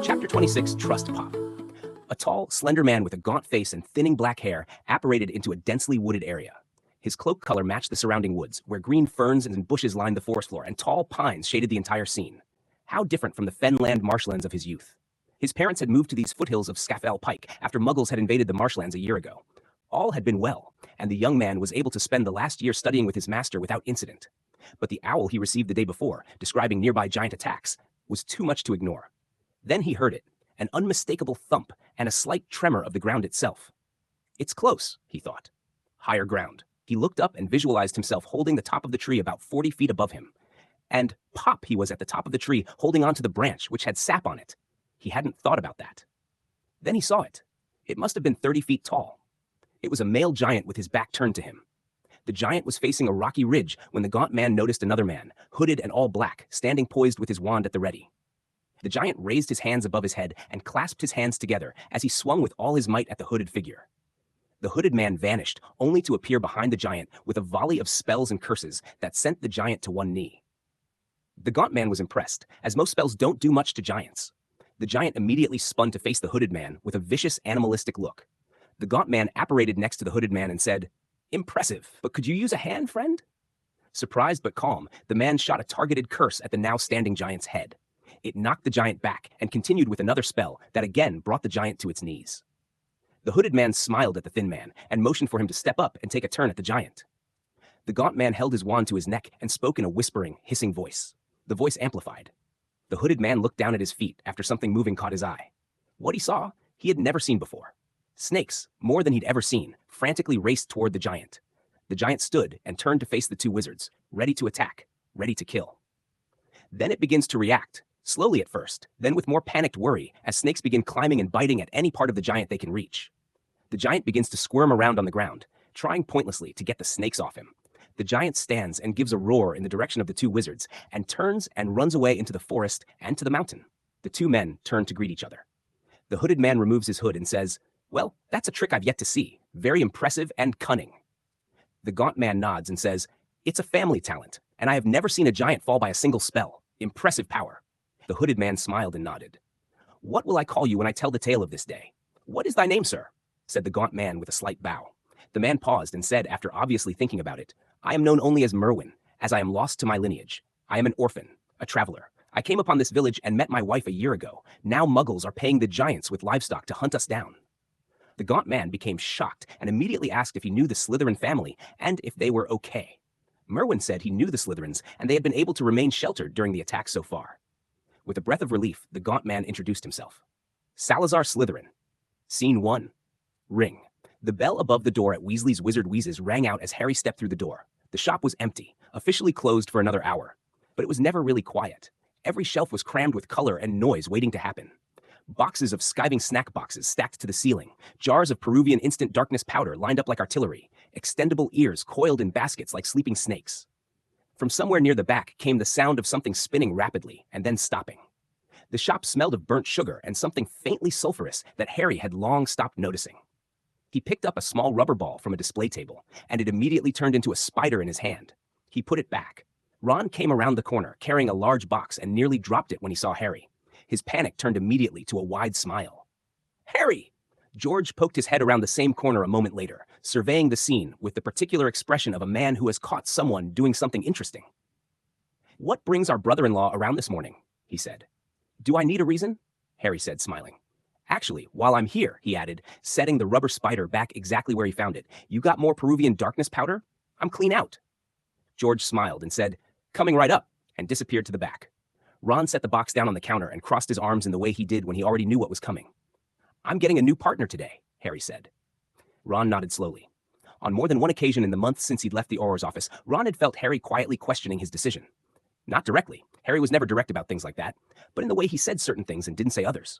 Chapter 26, Trust Pop. A tall, slender man with a gaunt face and thinning black hair apparated into a densely wooded area. His cloak color matched the surrounding woods, where green ferns and bushes lined the forest floor and tall pines shaded the entire scene. How different from the fenland marshlands of his youth. His parents had moved to these foothills of Scafell Pike after Muggles had invaded the marshlands a year ago. All had been well, and the young man was able to spend the last year studying with his master without incident. But the owl he received the day before, describing nearby giant attacks, was too much to ignore. Then he heard it, an unmistakable thump and a slight tremor of the ground itself. It's close, he thought. Higher ground. He looked up and visualized himself holding the top of the tree about 40 feet above him. And pop he was at the top of the tree, holding onto the branch, which had sap on it. He hadn't thought about that. Then he saw it. It must have been 30 feet tall. It was a male giant with his back turned to him. The giant was facing a rocky ridge when the gaunt man noticed another man, hooded and all black, standing poised with his wand at the ready. The giant raised his hands above his head and clasped his hands together as he swung with all his might at the hooded figure. The hooded man vanished, only to appear behind the giant with a volley of spells and curses that sent the giant to one knee. The gaunt man was impressed, as most spells don't do much to giants. The giant immediately spun to face the hooded man with a vicious, animalistic look. The gaunt man apparated next to the hooded man and said, "Impressive, but could you use a hand, friend?" Surprised but calm, the man shot a targeted curse at the now standing giant's head. It knocked the giant back and continued with another spell that again brought the giant to its knees. The hooded man smiled at the thin man and motioned for him to step up and take a turn at the giant. The gaunt man held his wand to his neck and spoke in a whispering, hissing voice. The voice amplified. The hooded man looked down at his feet after something moving caught his eye. What he saw, he had never seen before. Snakes, more than he'd ever seen, frantically raced toward the giant. The giant stood and turned to face the two wizards, ready to attack, ready to kill. Then it begins to react, slowly at first, then with more panicked worry as snakes begin climbing and biting at any part of the giant they can reach. The giant begins to squirm around on the ground, trying pointlessly to get the snakes off him. The giant stands and gives a roar in the direction of the two wizards and turns and runs away into the forest and to the mountain. The two men turn to greet each other. The hooded man removes his hood and says, "Well, that's a trick I've yet to see. Very impressive and cunning." The gaunt man nods and says, "It's a family talent, and I have never seen a giant fall by a single spell. Impressive power." The hooded man smiled and nodded. "What will I call you when I tell the tale of this day?" "What is thy name, sir?" said the gaunt man with a slight bow. The man paused and said, after obviously thinking about it, "I am known only as Merwin, as I am lost to my lineage. I am an orphan, a traveler. I came upon this village and met my wife a year ago. Now Muggles are paying the giants with livestock to hunt us down." The gaunt man became shocked and immediately asked if he knew the Slytherin family and if they were okay. Merwin said he knew the Slytherins and they had been able to remain sheltered during the attack so far. With a breath of relief, the gaunt man introduced himself. "Salazar Slytherin. Scene 1. Ring." The bell above the door at Weasley's Wizard Wheezes rang out as Harry stepped through the door. The shop was empty, officially closed for another hour. But it was never really quiet. Every shelf was crammed with color and noise waiting to happen. Boxes of skiving snack boxes stacked to the ceiling, jars of Peruvian instant darkness powder lined up like artillery, extendable ears coiled in baskets like sleeping snakes. From somewhere near the back came the sound of something spinning rapidly and then stopping. The shop smelled of burnt sugar and something faintly sulfurous that Harry had long stopped noticing. He picked up a small rubber ball from a display table, and it immediately turned into a spider in his hand. He put it back. Ron came around the corner carrying a large box and nearly dropped it when he saw Harry. His panic turned immediately to a wide smile. "Harry!" George poked his head around the same corner a moment later, surveying the scene with the particular expression of a man who has caught someone doing something interesting. "What brings our brother-in-law around this morning?" he said. "Do I need a reason?" Harry said, smiling. "Actually, while I'm here," he added, setting the rubber spider back exactly where he found it, "you got more Peruvian darkness powder? I'm clean out." George smiled and said, "Coming right up," and disappeared to the back. Ron set the box down on the counter and crossed his arms in the way he did when he already knew what was coming. "I'm getting a new partner today," Harry said. Ron nodded slowly. On more than one occasion in the months since he'd left the Aurors office, Ron had felt Harry quietly questioning his decision. Not directly. Harry was never direct about things like that, but in the way he said certain things and didn't say others.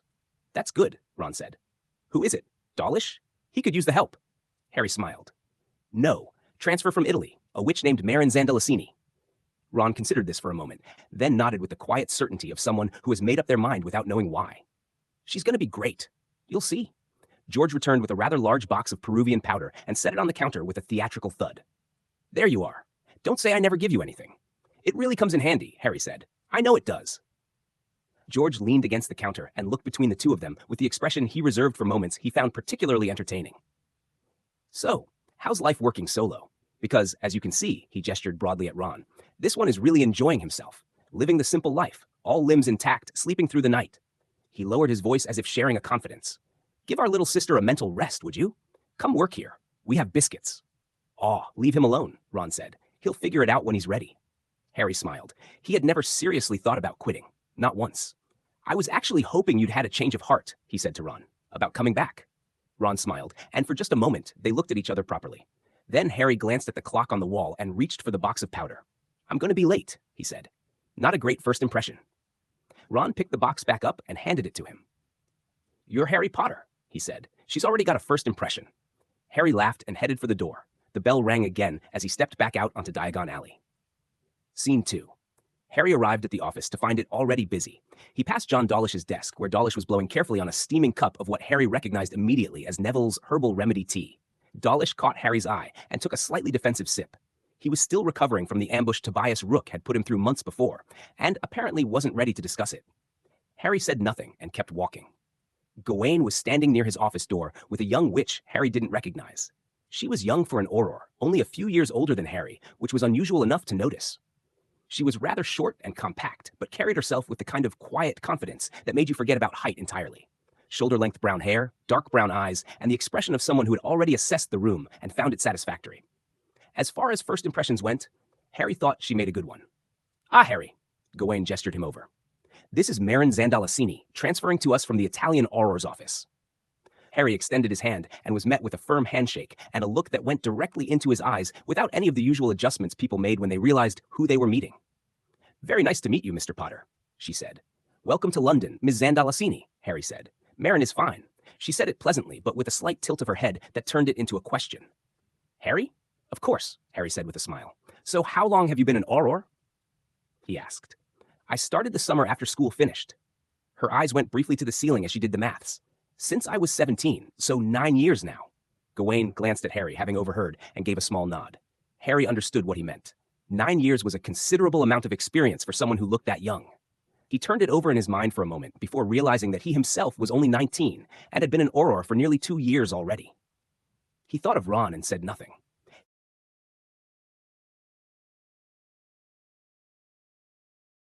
"That's good," Ron said. "Who is it? Dawlish? He could use the help." Harry smiled. "No. Transfer from Italy. A witch named Marin Zandalicini." Ron considered this for a moment, then nodded with the quiet certainty of someone who has made up their mind without knowing why. "She's going to be great. You'll see." George returned with a rather large box of Peruvian powder and set it on the counter with a theatrical thud. "There you are. Don't say I never give you anything." "It really comes in handy," Harry said. "I know it does." George leaned against the counter and looked between the two of them with the expression he reserved for moments he found particularly entertaining. So, how's life working solo? Because, as you can see, he gestured broadly at Ron, this one is really enjoying himself, living the simple life, all limbs intact, sleeping through the night. He lowered his voice as if sharing a confidence. Give our little sister a mental rest, would you? Come work here. We have biscuits. Aw, leave him alone, Ron said. He'll figure it out when he's ready. Harry smiled. He had never seriously thought about quitting. Not once. I was actually hoping you'd had a change of heart, he said to Ron. About coming back. Ron smiled, and for just a moment, they looked at each other properly. Then Harry glanced at the clock on the wall and reached for the box of powder. I'm going to be late, he said. Not a great first impression. Ron picked the box back up and handed it to him. You're Harry Potter, he said. She's already got a first impression. Harry laughed and headed for the door. The bell rang again as he stepped back out onto Diagon Alley. Scene 2. Harry arrived at the office to find it already busy. He passed John Dawlish's desk, where Dawlish was blowing carefully on a steaming cup of what Harry recognized immediately as Neville's herbal remedy tea. Dawlish caught Harry's eye and took a slightly defensive sip. He was still recovering from the ambush Tobias Rook had put him through months before, and apparently wasn't ready to discuss it. Harry said nothing and kept walking. Gawain was standing near his office door with a young witch Harry didn't recognize. She was young for an Auror, only a few years older than Harry, which was unusual enough to notice. She was rather short and compact, but carried herself with the kind of quiet confidence that made you forget about height entirely. Shoulder-length brown hair, dark brown eyes, and the expression of someone who had already assessed the room and found it satisfactory. As far as first impressions went, Harry thought she made a good one. Ah, Harry, Gawain gestured him over. This is Marin Zandalasini, transferring to us from the Italian Aurors office. Harry extended his hand and was met with a firm handshake and a look that went directly into his eyes without any of the usual adjustments people made when they realized who they were meeting. Very nice to meet you, Mr. Potter, she said. Welcome to London, Ms. Zandalasini, Harry said. Marin is fine. She said it pleasantly, but with a slight tilt of her head that turned it into a question. Harry? Of course, Harry said with a smile. So how long have you been an Auror? He asked. I started the summer after school finished. Her eyes went briefly to the ceiling as she did the maths. Since I was 17, so 9 years now. Gawain glanced at Harry, having overheard, and gave a small nod. Harry understood what he meant. 9 years was a considerable amount of experience for someone who looked that young. He turned it over in his mind for a moment before realizing that he himself was only 19 and had been an Auror for nearly 2 years already. He thought of Ron and said nothing.